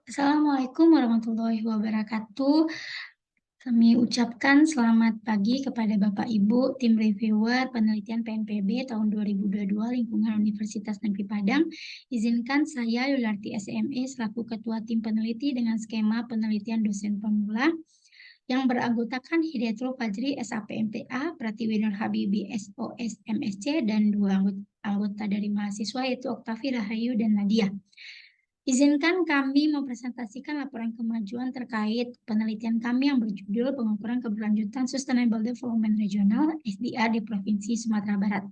Assalamualaikum warahmatullahi wabarakatuh. Kami ucapkan selamat pagi kepada Bapak Ibu, tim reviewer penelitian PNPB tahun 2022 lingkungan Universitas Negeri Padang. Izinkan saya Yularti SME selaku Ketua Tim Peneliti dengan skema penelitian dosen pemula yang beranggotakan Hidayatul Fajri SAPMTA, Pratiwinur Habibi SOS MSC, dan dua anggota dari mahasiswa yaitu Oktavi Rahayu dan Nadia. Izinkan kami mempresentasikan laporan kemajuan terkait penelitian kami yang berjudul Pengukuran Keberlanjutan Sustainable Development Regional SDR di Provinsi Sumatera Barat.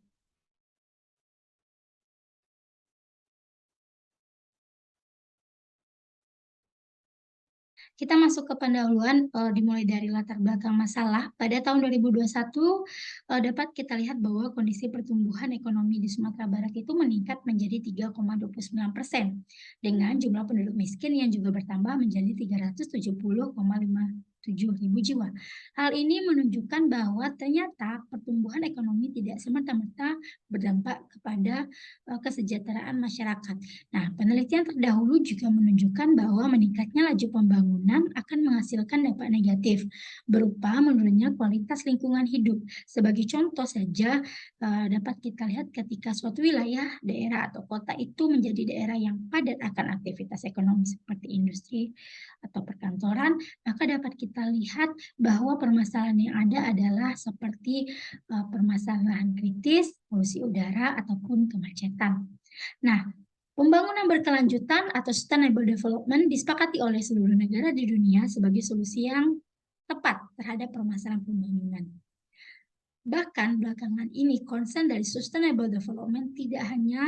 Kita masuk ke pendahuluan dimulai dari latar belakang masalah. Pada tahun 2021 dapat kita lihat bahwa kondisi pertumbuhan ekonomi di Sumatera Barat itu meningkat menjadi 3,29% dengan jumlah penduduk miskin yang juga bertambah menjadi 370,57 ribu jiwa. Hal ini menunjukkan bahwa ternyata pertumbuhan ekonomi tidak semata-mata berdampak kepada kesejahteraan masyarakat. Nah, penelitian terdahulu juga menunjukkan bahwa meningkatnya laju pembangunan akan menghasilkan dampak negatif berupa menurunnya kualitas lingkungan hidup. Sebagai contoh saja dapat kita lihat ketika suatu wilayah, daerah atau kota itu menjadi daerah yang padat akan aktivitas ekonomi seperti industri atau perkantoran, maka dapat kita lihat bahwa permasalahan yang ada adalah seperti permasalahan kritis, polusi udara ataupun kemacetan. Nah, pembangunan berkelanjutan atau sustainable development disepakati oleh seluruh negara di dunia sebagai solusi yang tepat terhadap permasalahan pembangunan. Bahkan belakangan ini concern dari sustainable development tidak hanya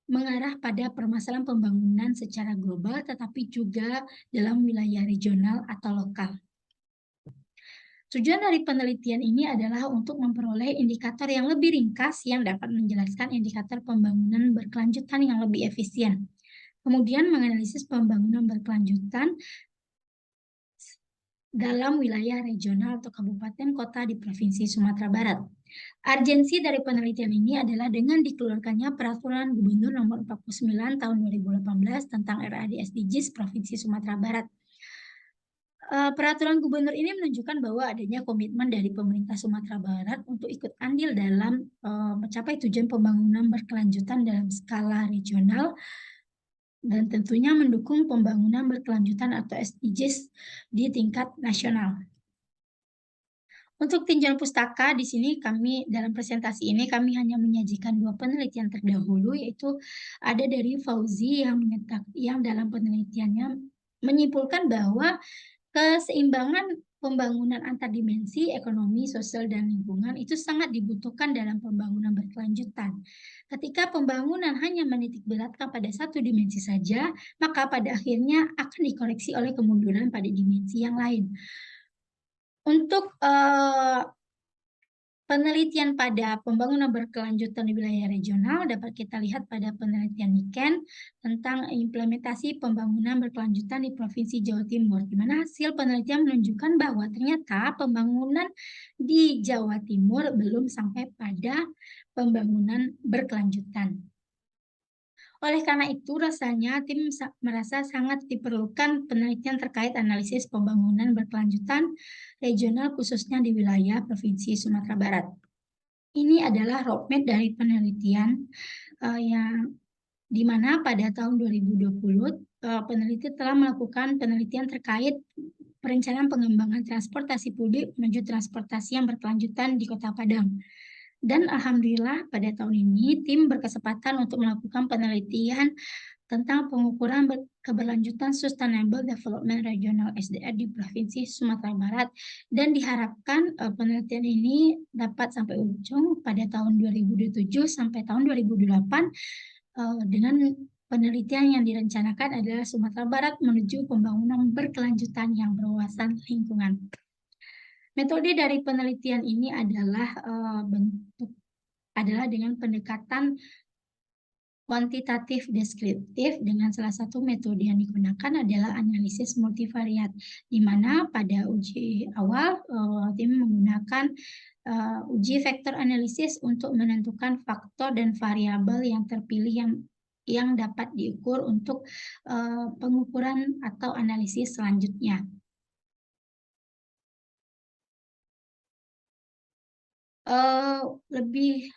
mengarah pada permasalahan pembangunan secara global, tetapi juga dalam wilayah regional atau lokal. Tujuan dari penelitian ini adalah untuk memperoleh indikator yang lebih ringkas yang dapat menjelaskan indikator pembangunan berkelanjutan yang lebih efisien. Kemudian menganalisis pembangunan berkelanjutan dalam wilayah regional atau kabupaten kota di Provinsi Sumatera Barat. Urgensi dari penelitian ini adalah dengan dikeluarkannya Peraturan Gubernur Nomor 49 Tahun 2018 tentang RAD SDGs Provinsi Sumatera Barat. Peraturan gubernur ini menunjukkan bahwa adanya komitmen dari pemerintah Sumatera Barat untuk ikut andil dalam mencapai tujuan pembangunan berkelanjutan dalam skala regional dan tentunya mendukung pembangunan berkelanjutan atau SDGs di tingkat nasional. Untuk tinjauan pustaka di sini kami dalam presentasi ini kami hanya menyajikan dua penelitian terdahulu, yaitu ada dari Fauzi yang dalam penelitiannya menyimpulkan bahwa keseimbangan pembangunan antar dimensi ekonomi, sosial, dan lingkungan itu sangat dibutuhkan dalam pembangunan berkelanjutan. Ketika pembangunan hanya menitik beratkan pada satu dimensi saja, maka pada akhirnya akan dikoreksi oleh kemunduran pada dimensi yang lain. Untuk penelitian pada pembangunan berkelanjutan di wilayah regional dapat kita lihat pada penelitian Niken tentang implementasi pembangunan berkelanjutan di Provinsi Jawa Timur, di mana hasil penelitian menunjukkan bahwa ternyata pembangunan di Jawa Timur belum sampai pada pembangunan berkelanjutan. Oleh karena itu, rasanya tim merasa sangat diperlukan penelitian terkait analisis pembangunan berkelanjutan regional khususnya di wilayah Provinsi Sumatera Barat. Ini adalah roadmap dari penelitian yang di mana pada tahun 2020 peneliti telah melakukan penelitian terkait perencanaan pengembangan transportasi publik menuju transportasi yang berkelanjutan di Kota Padang. Dan alhamdulillah pada tahun ini tim berkesempatan untuk melakukan penelitian tentang pengukuran keberlanjutan Sustainable Development Regional SDR di Provinsi Sumatera Barat, dan diharapkan penelitian ini dapat sampai ujung pada tahun 2027 sampai tahun 2028 dengan penelitian yang direncanakan adalah Sumatera Barat menuju pembangunan berkelanjutan yang berwawasan lingkungan. Metode dari penelitian ini adalah dengan pendekatan kuantitatif deskriptif, dengan salah satu metode yang digunakan adalah analisis multivariat, di mana pada uji awal tim menggunakan uji vektor analisis untuk menentukan faktor dan variabel yang terpilih yang yang dapat diukur untuk pengukuran atau analisis selanjutnya. Lebih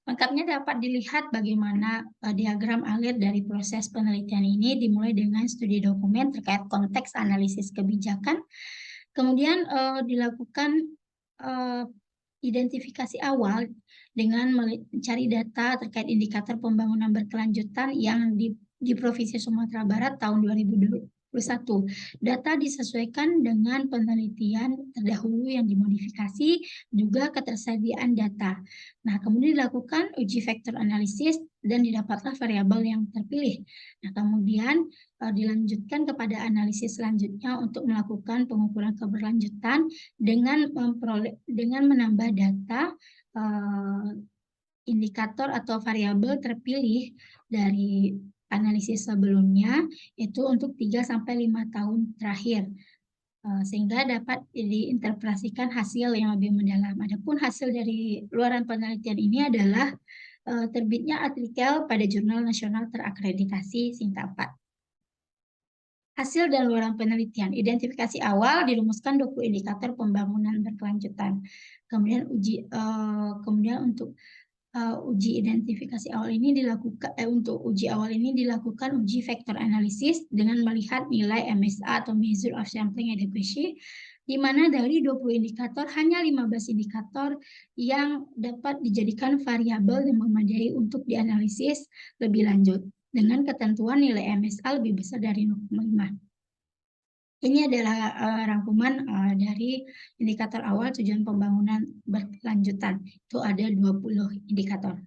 lengkapnya dapat dilihat bagaimana diagram alir dari proses penelitian ini, dimulai dengan studi dokumen terkait konteks analisis kebijakan, kemudian dilakukan identifikasi awal dengan mencari data terkait indikator pembangunan berkelanjutan yang di Provinsi Sumatera Barat tahun 2021. Data disesuaikan dengan penelitian terdahulu yang dimodifikasi, juga ketersediaan data. Nah, kemudian dilakukan uji vektor analisis dan didapatlah variabel yang terpilih. Nah, kemudian dilanjutkan kepada analisis selanjutnya untuk melakukan pengukuran keberlanjutan dengan menambah data indikator atau variabel terpilih dari analisis sebelumnya itu untuk 3-5 tahun terakhir, sehingga dapat diinterpretasikan hasil yang lebih mendalam. Adapun hasil dari luaran penelitian ini adalah terbitnya artikel pada Jurnal Nasional Terakreditasi Sinta 4. Hasil dan luaran penelitian. Identifikasi awal dirumuskan 20 indikator pembangunan berkelanjutan. Kemudian untuk uji identifikasi awal ini dilakukan uji vektor analisis dengan melihat nilai MSA atau Measure of Sampling Adequacy, di mana dari 20 indikator hanya 15 indikator yang dapat dijadikan variabel yang memadai untuk dianalisis lebih lanjut dengan ketentuan nilai MSA lebih besar dari 0,5. Ini adalah rangkuman dari indikator awal tujuan pembangunan berkelanjutan. Itu ada 20 indikator.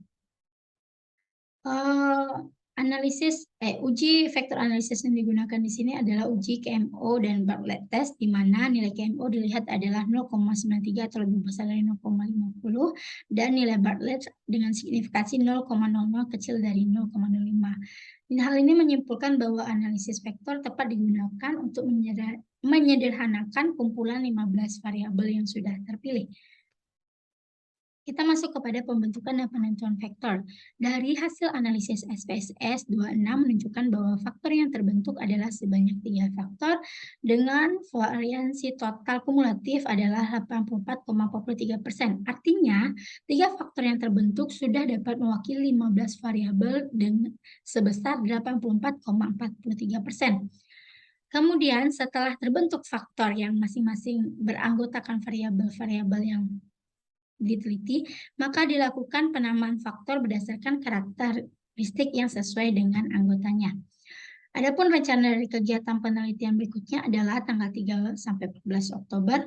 Uji vektor analisis yang digunakan di sini adalah uji KMO dan Bartlett test, di mana nilai KMO dilihat adalah 0,93 atau lebih besar dari 0,50, dan nilai Bartlett dengan signifikasi 0,00 kecil dari 0,05. Hal ini menyimpulkan bahwa analisis vektor tepat digunakan untuk menyederhanakan kumpulan 15 variabel yang sudah terpilih. Kita masuk kepada pembentukan dan penentuan vektor. Dari hasil analisis SPSS 26 menunjukkan bahwa faktor yang terbentuk adalah sebanyak 3 faktor dengan variansi total kumulatif adalah 84,43%. Artinya, 3 faktor yang terbentuk sudah dapat mewakili 15 variabel dengan sebesar 84,43%. Kemudian, setelah terbentuk faktor yang masing-masing beranggotakan variabel-variabel yang diteliti, maka dilakukan penamaan faktor berdasarkan karakteristik yang sesuai dengan anggotanya. Adapun rencana dari kegiatan penelitian berikutnya adalah tanggal 3-14 Oktober,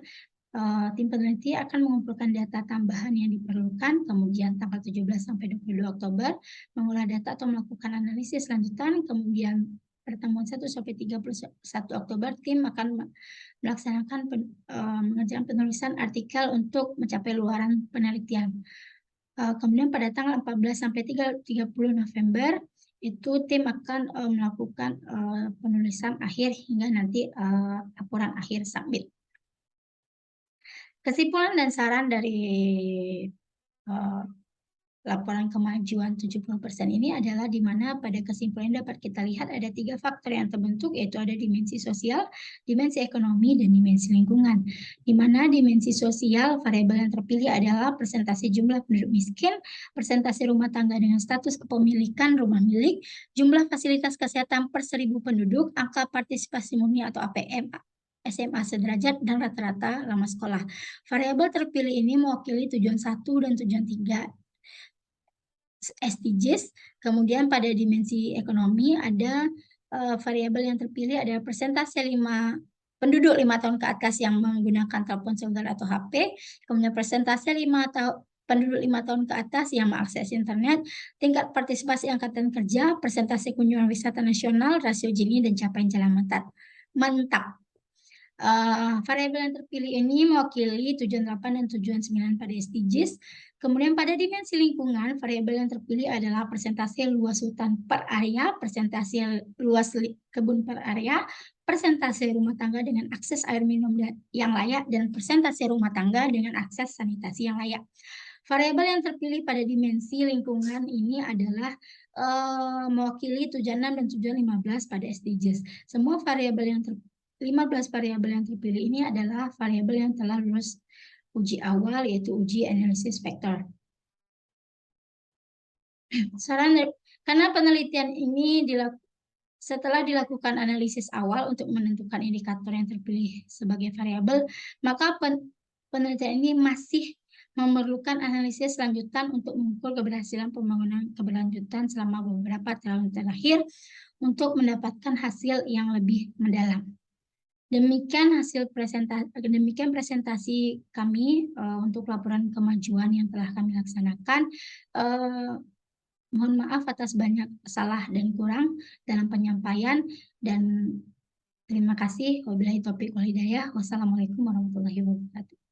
tim peneliti akan mengumpulkan data tambahan yang diperlukan, kemudian tanggal 17-22 Oktober mengolah data atau melakukan analisis lanjutan, kemudian pertemuan 1-31 Oktober tim akan melaksanakan mengerjakan penulisan artikel untuk mencapai luaran penelitian. Kemudian pada tanggal 14-30 November itu tim akan melakukan penulisan akhir hingga nanti laporan akhir submit. Kesimpulan dan saran dari laporan kemajuan 70% ini adalah di mana pada kesimpulan dapat kita lihat ada 3 faktor yang terbentuk, yaitu ada dimensi sosial, dimensi ekonomi, dan dimensi lingkungan. Di mana dimensi sosial, variabel yang terpilih adalah persentase jumlah penduduk miskin, persentase rumah tangga dengan status kepemilikan rumah milik, jumlah fasilitas kesehatan per 1000 penduduk, angka partisipasi murni atau APM, SMA sederajat, dan rata-rata lama sekolah. Variabel terpilih ini mewakili tujuan 1 dan tujuan 3 SDGs. Kemudian pada dimensi ekonomi ada variabel yang terpilih adalah persentase penduduk 5 tahun ke atas yang menggunakan telepon seluler atau HP, kemudian persentase penduduk 5 tahun ke atas yang mengakses internet, tingkat partisipasi angkatan kerja, persentase kunjungan wisata nasional, rasio Gini, dan capaian jalan mantap. Variabel yang terpilih ini mewakili tujuan 8 dan tujuan 9 pada SDGs. Kemudian pada dimensi lingkungan, variabel yang terpilih adalah persentase luas hutan per area, persentase luas kebun per area, persentase rumah tangga dengan akses air minum yang layak, dan persentase rumah tangga dengan akses sanitasi yang layak. Variabel yang terpilih pada dimensi lingkungan ini adalah mewakili tujuan 6 dan tujuan 15 pada SDGs. Semua variabel yang 15 variabel yang terpilih ini adalah variabel yang telah lulus uji awal, yaitu uji analisis vektor. Karena penelitian ini setelah dilakukan analisis awal untuk menentukan indikator yang terpilih sebagai variabel, maka penelitian ini masih memerlukan analisis lanjutan untuk mengukur keberhasilan pembangunan keberlanjutan selama beberapa tahun terakhir untuk mendapatkan hasil yang lebih mendalam. Demikian presentasi kami untuk laporan kemajuan yang telah kami laksanakan. Mohon maaf atas banyak salah dan kurang dalam penyampaian, dan terima kasih. Wabillahi taufiq wal hidayah. Wassalamualaikum warahmatullahi wabarakatuh.